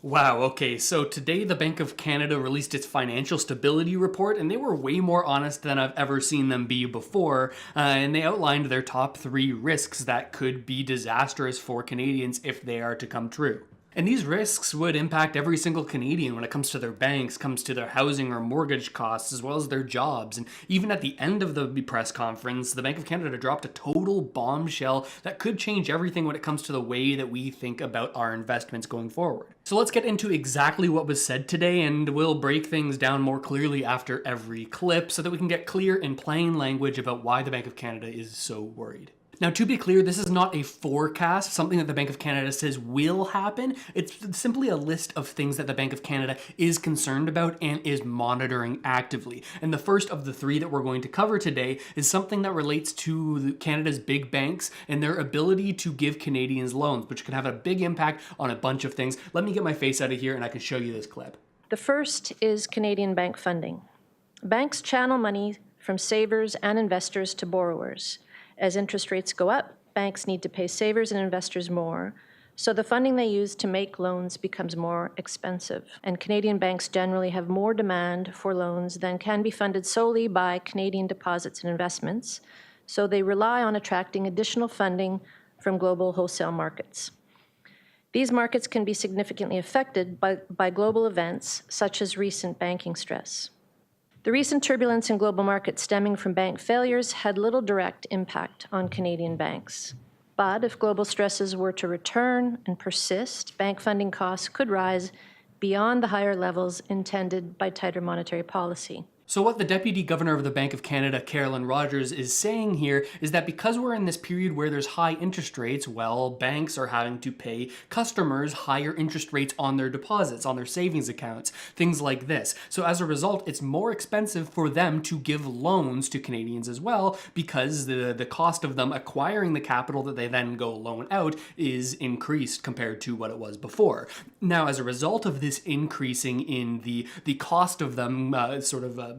Wow, okay, so today the Bank of Canada released its financial stability report, and they were way more honest than I've ever seen them be before. And they outlined their top 3 risks that could be disastrous for Canadians if they are to come true. And these risks would impact every single Canadian when it comes to their banks, comes to their housing or mortgage costs, as well as their jobs. And even at the end of the press conference, the Bank of Canada dropped a total bombshell that could change everything when it comes to the way that we think about our investments going forward. So let's get into exactly what was said today, and we'll break things down more clearly after every clip so that we can get clear in plain language about why the Bank of Canada is so worried. Now, to be clear, this is not a forecast, something that the Bank of Canada says will happen. It's simply a list of things that the Bank of Canada is concerned about and is monitoring actively. And the first of the 3 that we're going to cover today is something that relates to Canada's big banks and their ability to give Canadians loans, which can have a big impact on a bunch of things. Let me get my face out of here and I can show you this clip. The first is Canadian bank funding. Banks channel money from savers and investors to borrowers. As interest rates go up, banks need to pay savers and investors more, so the funding they use to make loans becomes more expensive. And Canadian banks generally have more demand for loans than can be funded solely by Canadian deposits and investments, so they rely on attracting additional funding from global wholesale markets. These markets can be significantly affected by global events such as recent banking stress. The recent turbulence in global markets stemming from bank failures had little direct impact on Canadian banks. But if global stresses were to return and persist, bank funding costs could rise beyond the higher levels intended by tighter monetary policy. So what the Deputy Governor of the Bank of Canada, Carolyn Rogers, is saying here is that because we're in this period where there's high interest rates, well, banks are having to pay customers higher interest rates on their deposits, on their savings accounts, things like this. So as a result, it's more expensive for them to give loans to Canadians as well, because the cost of them acquiring the capital that they then go loan out is increased compared to what it was before. Now, as a result of this increasing in the cost of them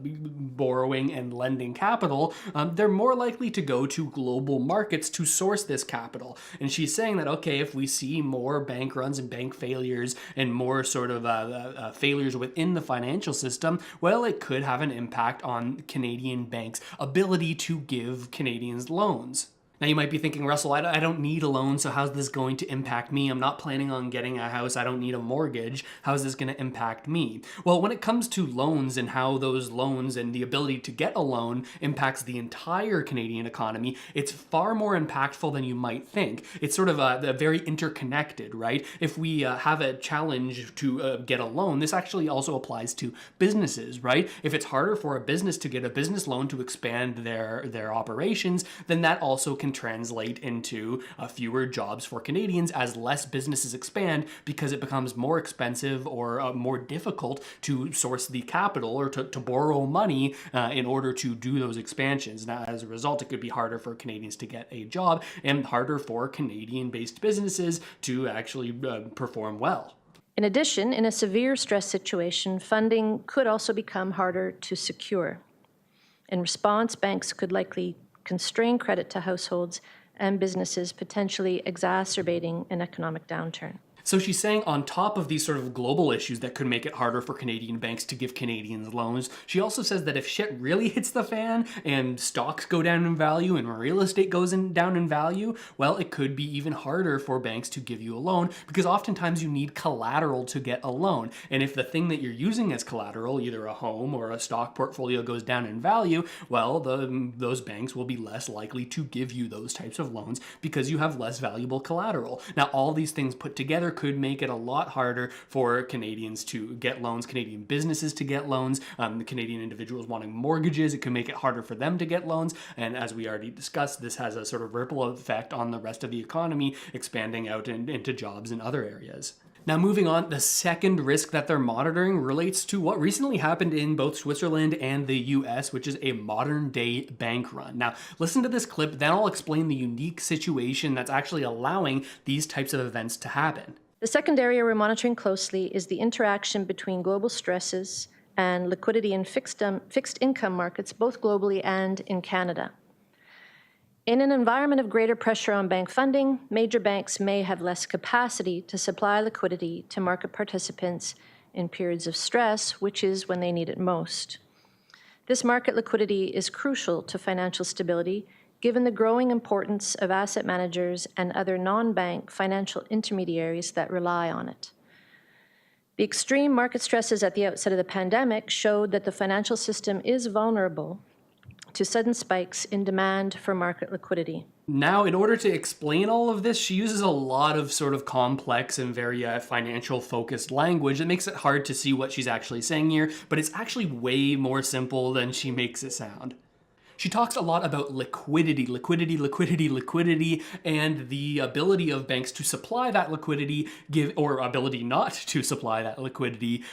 borrowing and lending capital, they're more likely to go to global markets to source this capital. And she's saying that, okay, if we see more bank runs and bank failures and more failures within the financial system, well, it could have an impact on Canadian banks' ability to give Canadians loans. Now you might be thinking, Russell, I don't need a loan, so how's this going to impact me? I'm not planning on getting a house. I don't need a mortgage. How is this going to impact me? Well, when it comes to loans and how those loans and the ability to get a loan impacts the entire Canadian economy, it's far more impactful than you might think. It's sort of very interconnected, right? If we have a challenge to get a loan, this actually also applies to businesses, right? If it's harder for a business to get a business loan to expand their operations, then that also can translate into fewer jobs for Canadians as less businesses expand because it becomes more expensive or more difficult to source the capital or to borrow money in order to do those expansions. Now, as a result, it could be harder for Canadians to get a job and harder for Canadian-based businesses to actually perform well. In addition, in a severe stress situation, funding could also become harder to secure. In response, banks could likely constrain credit to households and businesses, potentially exacerbating an economic downturn. So she's saying on top of these sort of global issues that could make it harder for Canadian banks to give Canadians loans, she also says that if shit really hits the fan and stocks go down in value and real estate goes down in value, well, it could be even harder for banks to give you a loan because oftentimes you need collateral to get a loan. And if the thing that you're using as collateral, either a home or a stock portfolio, goes down in value, well, those banks will be less likely to give you those types of loans because you have less valuable collateral. Now, all these things put together could make it a lot harder for Canadians to get loans, Canadian businesses to get loans, the Canadian individuals wanting mortgages. It could make it harder for them to get loans. And as we already discussed, this has a sort of ripple effect on the rest of the economy, expanding out into jobs in other areas. Now, moving on, the second risk that they're monitoring relates to what recently happened in both Switzerland and the US, which is a modern day bank run. Now, listen to this clip, then I'll explain the unique situation that's actually allowing these types of events to happen. The second area we're monitoring closely is the interaction between global stresses and liquidity in fixed income markets, both globally and in Canada. In an environment of greater pressure on bank funding, major banks may have less capacity to supply liquidity to market participants in periods of stress, which is when they need it most. This market liquidity is crucial to financial stability, given the growing importance of asset managers and other non-bank financial intermediaries that rely on it. The extreme market stresses at the outset of the pandemic showed that the financial system is vulnerable to sudden spikes in demand for market liquidity. Now, in order to explain all of this, she uses a lot of sort of complex and very financial focused language that makes it hard to see what she's actually saying here, but it's actually way more simple than she makes it sound. She talks a lot about liquidity, and the ability of banks to supply that liquidity, or ability not to supply that liquidity,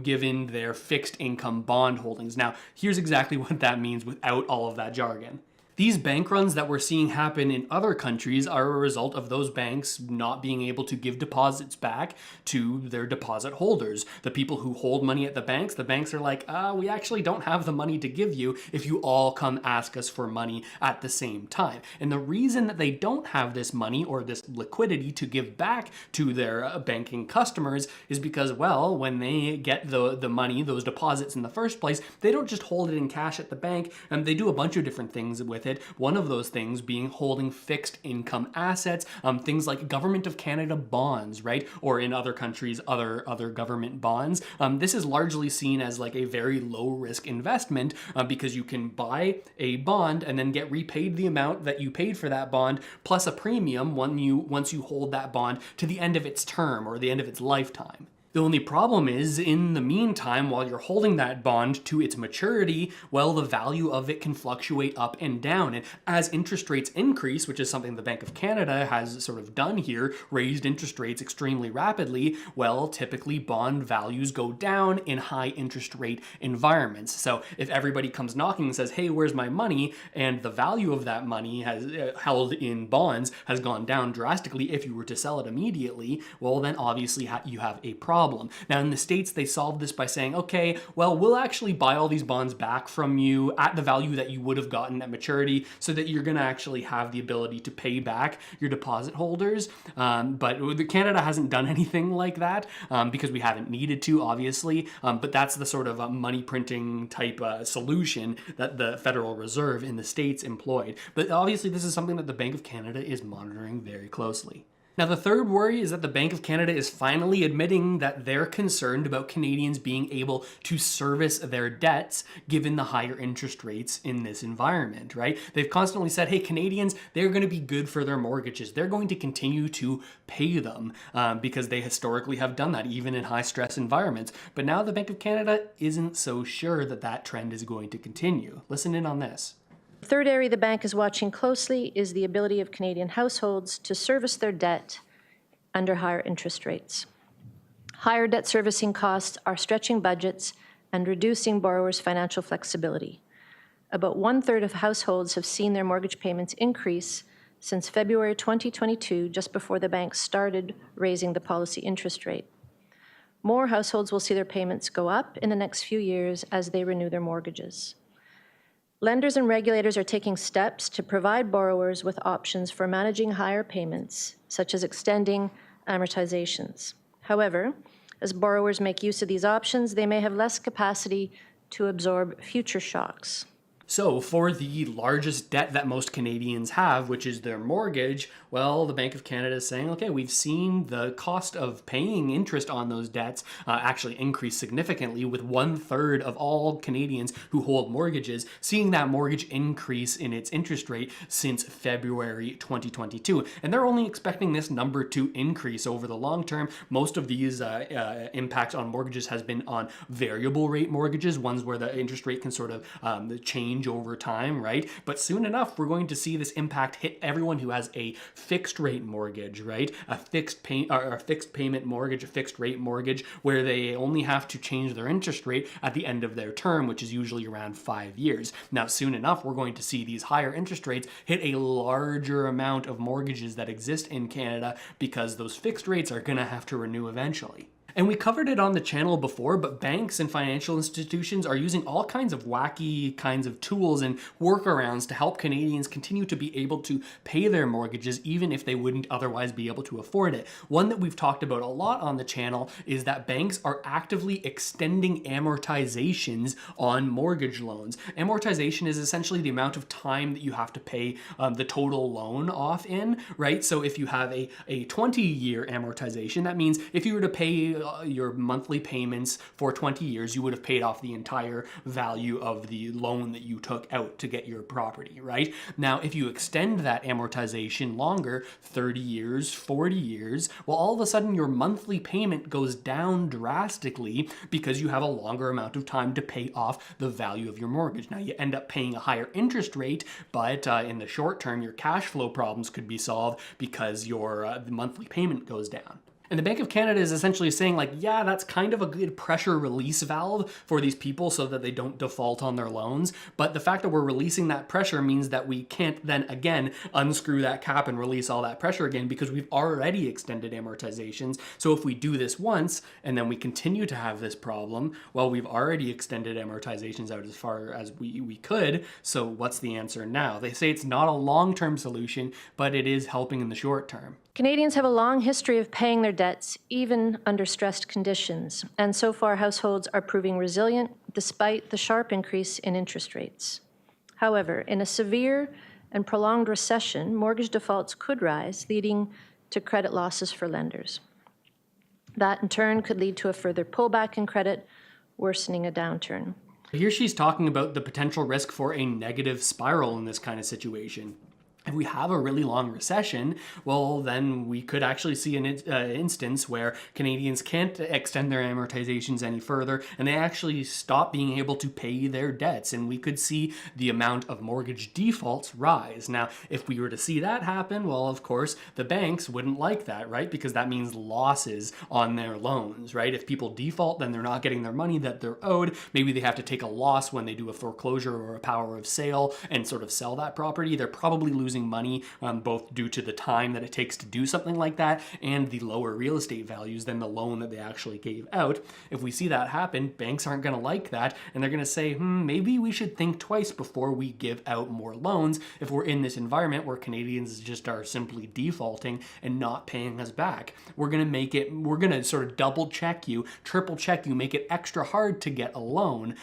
given their fixed income bond holdings. Now, here's exactly what that means without all of that jargon. These bank runs that we're seeing happen in other countries are a result of those banks not being able to give deposits back to their deposit holders. The people who hold money at the banks are like, we actually don't have the money to give you if you all come ask us for money at the same time. And the reason that they don't have this money or this liquidity to give back to their banking customers is because, well, when they get the money, those deposits in the first place, they don't just hold it in cash at the bank, and they do a bunch of different things with it. One of those things being holding fixed income assets, things like Government of Canada bonds, right? Or in other countries, other government bonds. This is largely seen as like a very low risk investment because you can buy a bond and then get repaid the amount that you paid for that bond plus a premium once you hold that bond to the end of its term or the end of its lifetime. The only problem is, in the meantime, while you're holding that bond to its maturity, well, the value of it can fluctuate up and down. And as interest rates increase, which is something the Bank of Canada has sort of done here, raised interest rates extremely rapidly, well, typically bond values go down in high interest rate environments. So if everybody comes knocking and says, hey, where's my money? And the value of that money has held in bonds has gone down drastically if you were to sell it immediately, well, then obviously you have a problem. Now, in the States, they solved this by saying, okay, well, we'll actually buy all these bonds back from you at the value that you would have gotten at maturity so that you're going to actually have the ability to pay back your deposit holders. But Canada hasn't done anything like that because we haven't needed to, obviously. But that's the sort of money printing type solution that the Federal Reserve in the States employed. But obviously, this is something that the Bank of Canada is monitoring very closely. Now, the third worry is that the Bank of Canada is finally admitting that they're concerned about Canadians being able to service their debts given the higher interest rates in this environment, right? They've constantly said, hey, Canadians, they're going to be good for their mortgages. They're going to continue to pay them because they historically have done that, even in high stress environments. But now the Bank of Canada isn't so sure that that trend is going to continue. Listen in on this. The third area the bank is watching closely is the ability of Canadian households to service their debt under higher interest rates. Higher debt servicing costs are stretching budgets and reducing borrowers' financial flexibility. About 1/3 of households have seen their mortgage payments increase since February 2022, just before the bank started raising the policy interest rate. More households will see their payments go up in the next few years as they renew their mortgages. Lenders and regulators are taking steps to provide borrowers with options for managing higher payments, such as extending amortizations. However, as borrowers make use of these options, they may have less capacity to absorb future shocks. So for the largest debt that most Canadians have, which is their mortgage, well, the Bank of Canada is saying, okay, we've seen the cost of paying interest on those debts actually increase significantly, with 1/3 of all Canadians who hold mortgages seeing that mortgage increase in its interest rate since February 2022. And they're only expecting this number to increase over the long term. Most of these impacts on mortgages has been on variable rate mortgages, ones where the interest rate can sort of change over time, right? But soon enough, we're going to see this impact hit everyone who has a fixed rate mortgage, right? A fixed payment mortgage, a fixed rate mortgage, where they only have to change their interest rate at the end of their term, which is usually around 5 years. Now, soon enough, we're going to see these higher interest rates hit a larger amount of mortgages that exist in Canada because those fixed rates are going to have to renew eventually. And we covered it on the channel before, but banks and financial institutions are using all kinds of wacky kinds of tools and workarounds to help Canadians continue to be able to pay their mortgages even if they wouldn't otherwise be able to afford it. One that we've talked about a lot on the channel is that banks are actively extending amortizations on mortgage loans. Amortization is essentially the amount of time that you have to pay the total loan off in, right? So if you have a 20-year amortization, that means if you were to pay your monthly payments for 20 years, you would have paid off the entire value of the loan that you took out to get your property, right? Now, if you extend that amortization longer, 30 years, 40 years, well, all of a sudden your monthly payment goes down drastically because you have a longer amount of time to pay off the value of your mortgage. Now, you end up paying a higher interest rate, but in the short term, your cash flow problems could be solved because your the monthly payment goes down. And the Bank of Canada is essentially saying like, yeah, that's kind of a good pressure release valve for these people so that they don't default on their loans. But the fact that we're releasing that pressure means that we can't then again unscrew that cap and release all that pressure again because we've already extended amortizations. So if we do this once and then we continue to have this problem, well, we've already extended amortizations out as far as we could. So what's the answer now? They say it's not a long-term solution, but it is helping in the short term. Canadians have a long history of paying their debts, even under stressed conditions, and so far households are proving resilient despite the sharp increase in interest rates. However, in a severe and prolonged recession, mortgage defaults could rise, leading to credit losses for lenders. That, in turn, could lead to a further pullback in credit, worsening a downturn. Here she's talking about the potential risk for a negative spiral in this kind of situation. If we have a really long recession, well, then we could actually see an instance where Canadians can't extend their amortizations any further, and they actually stop being able to pay their debts, and we could see the amount of mortgage defaults rise. Now, if we were to see that happen, well, of course, the banks wouldn't like that, right? Because that means losses on their loans, right? If people default, then they're not getting their money that they're owed. Maybe they have to take a loss when they do a foreclosure or a power of sale and sort of sell that property. They're probably losing money, both due to the time that it takes to do something like that and the lower real estate values than the loan that they actually gave out. If we see that happen, banks aren't going to like that, and they're going to say, maybe we should think twice before we give out more loans if we're in this environment where Canadians just are simply defaulting and not paying us back. We're going to sort of double check you, triple check you, make it extra hard to get a loan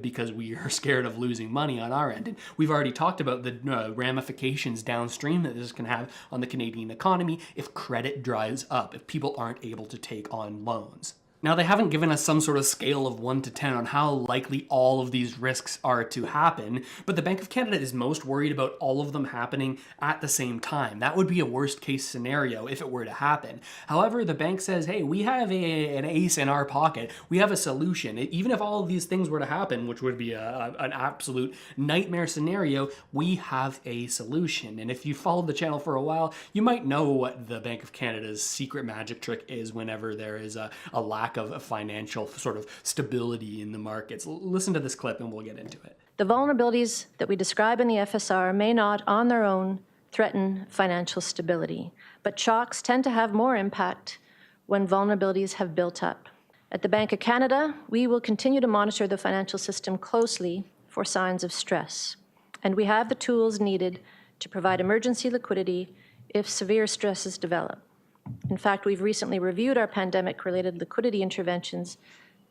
because we are scared of losing money on our end. And we've already talked about the ramifications downstream that this can have on the Canadian economy if credit dries up, if people aren't able to take on loans. Now, they haven't given us some sort of scale of 1 to 10 on how likely all of these risks are to happen, but the Bank of Canada is most worried about all of them happening at the same time. That would be a worst case scenario if it were to happen. However, the bank says, hey, we have an ace in our pocket. We have a solution. Even if all of these things were to happen, which would be an absolute nightmare scenario, we have a solution. And if you followed the channel for a while, you might know what the Bank of Canada's secret magic trick is whenever there is a lack of financial sort of stability in the markets. Listen to this clip and we'll get into it. The vulnerabilities that we describe in the FSR may not, on their own, threaten financial stability, but shocks tend to have more impact when vulnerabilities have built up. At the Bank of Canada, we will continue to monitor the financial system closely for signs of stress, and we have the tools needed to provide emergency liquidity if severe stresses develop. In fact, we've recently reviewed our pandemic-related liquidity interventions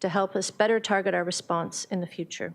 to help us better target our response in the future.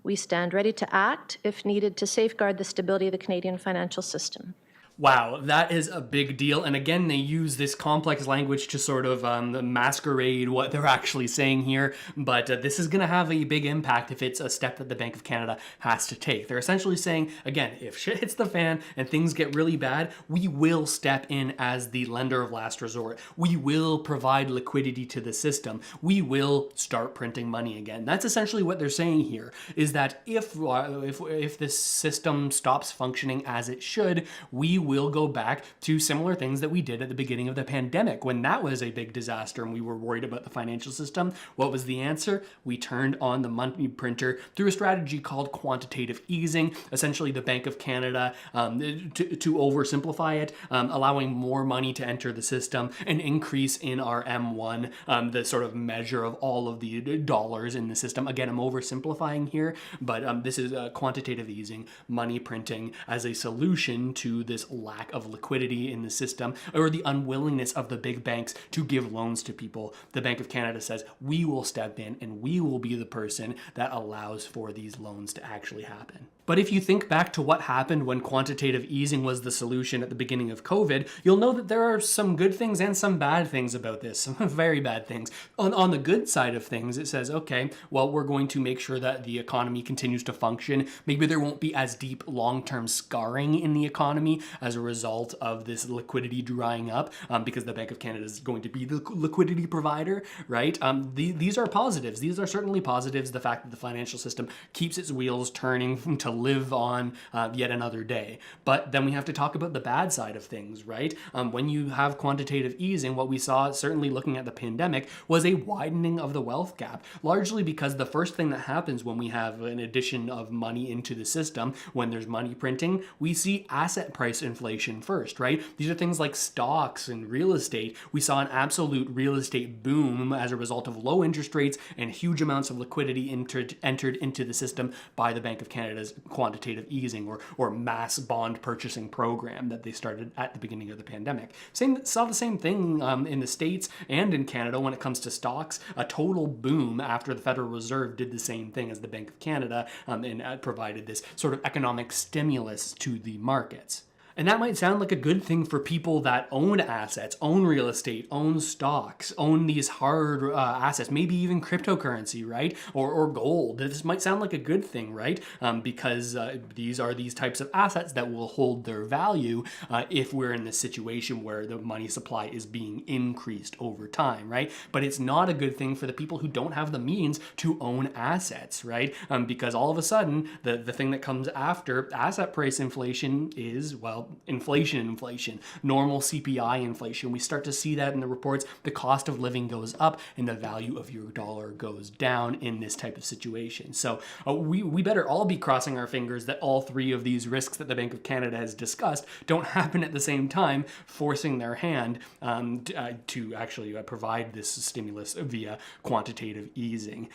We stand ready to act, if needed, to safeguard the stability of the Canadian financial system. Wow, that is a big deal. And again, they use this complex language to sort of masquerade what they're actually saying here. But this is going to have a big impact if it's a step that the Bank of Canada has to take. They're essentially saying, again, if shit hits the fan and things get really bad, we will step in as the lender of last resort. We will provide liquidity to the system. We will start printing money again. That's essentially what they're saying here, is that if this system stops functioning as it should, we will go back to similar things that we did at the beginning of the pandemic when that was a big disaster and we were worried about the financial system. What was the answer? We turned on the money printer through a strategy called quantitative easing. Essentially, the Bank of Canada, to oversimplify it, allowing more money to enter the system, an increase in our M1, the sort of measure of all of the dollars in the system. Again, I'm oversimplifying here, but this is quantitative easing, money printing as a solution to this lack of liquidity in the system, or the unwillingness of the big banks to give loans to people. The Bank of Canada says, we will step in and we will be the person that allows for these loans to actually happen. But if you think back to what happened when quantitative easing was the solution at the beginning of COVID, you'll know that there are some good things and some bad things about this, some very bad things. On the good side of things, it says, okay, well, we're going to make sure that the economy continues to function. Maybe there won't be as deep long-term scarring in the economy as a result of this liquidity drying up, because the Bank of Canada is going to be the liquidity provider, right? These are positives. These are certainly positives. The fact that the financial system keeps its wheels turning to live on yet another day. But then we have to talk about the bad side of things, right? When you have quantitative easing, what we saw, certainly looking at the pandemic, was a widening of the wealth gap, largely because the first thing that happens when we have an addition of money into the system, when there's money printing, we see asset price inflation first, right? These are things like stocks and real estate. We saw an absolute real estate boom as a result of low interest rates and huge amounts of liquidity entered into the system by the Bank of Canada's quantitative easing or mass bond purchasing program that they started at the beginning of the pandemic. Saw the same thing in the States and in Canada when it comes to stocks. A total boom after the Federal Reserve did the same thing as the Bank of Canada and provided this sort of economic stimulus to the markets. And that might sound like a good thing for people that own assets, own real estate, own stocks, own these hard assets, maybe even cryptocurrency, right? Or gold. This might sound like a good thing, right? Because these are these types of assets that will hold their value if we're in this situation where the money supply is being increased over time, right? But it's not a good thing for the people who don't have the means to own assets, right? Because all of a sudden, the thing that comes after asset price inflation is, well, inflation, normal CPI inflation. We start to see that in the reports. The cost of living goes up and the value of your dollar goes down in this type of situation. So we better all be crossing our fingers that all three of these risks that the Bank of Canada has discussed don't happen at the same time, forcing their hand to actually provide this stimulus via quantitative easing.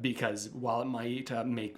Because while it might make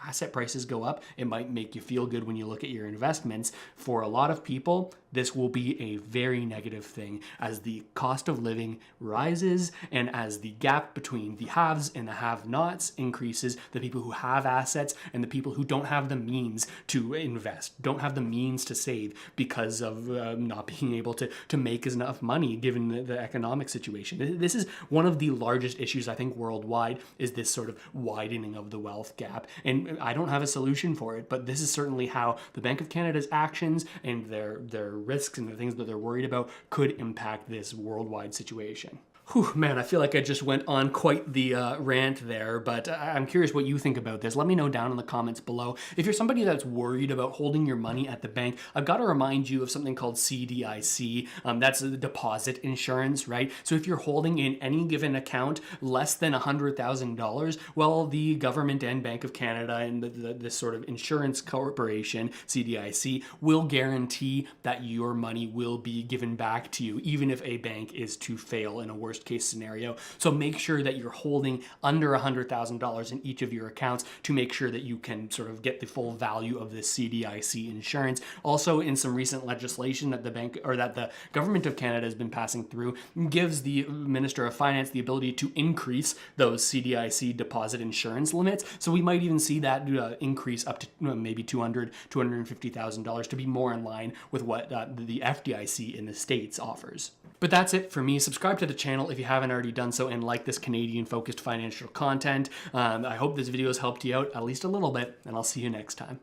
asset prices go up, it might make you feel good when you look at your investments. For a lot of people, this will be a very negative thing as the cost of living rises and as the gap between the haves and the have-nots increases. The people who have assets and the people who don't have the means to invest, don't have the means to save because of not being able to make enough money given the economic situation. This is one of the largest issues, I think, worldwide, is this sort of widening of the wealth gap. And I don't have a solution for it, but this is certainly how the Bank of Canada's actions and their risks and the things that they're worried about could impact this worldwide situation. Whew, man, I feel like I just went on quite the rant there, but I'm curious what you think about this. Let me know down in the comments below. If you're somebody that's worried about holding your money at the bank, I've got to remind you of something called CDIC. That's a deposit insurance, right? So if you're holding in any given account less than $100,000, well, the government and Bank of Canada and this sort of insurance corporation, CDIC, will guarantee that your money will be given back to you, even if a bank is to fail in a worst case scenario. So make sure that you're holding under $100,000 in each of your accounts to make sure that you can sort of get the full value of this CDIC insurance. Also, in some recent legislation that the government of Canada has been passing through, gives the Minister of Finance the ability to increase those CDIC deposit insurance limits. So we might even see that increase up to maybe $250,000 to be more in line with what the FDIC in the States offers. But that's it for me. Subscribe to the channel if you haven't already done so and like this Canadian-focused financial content. I hope this video has helped you out at least a little bit, and I'll see you next time.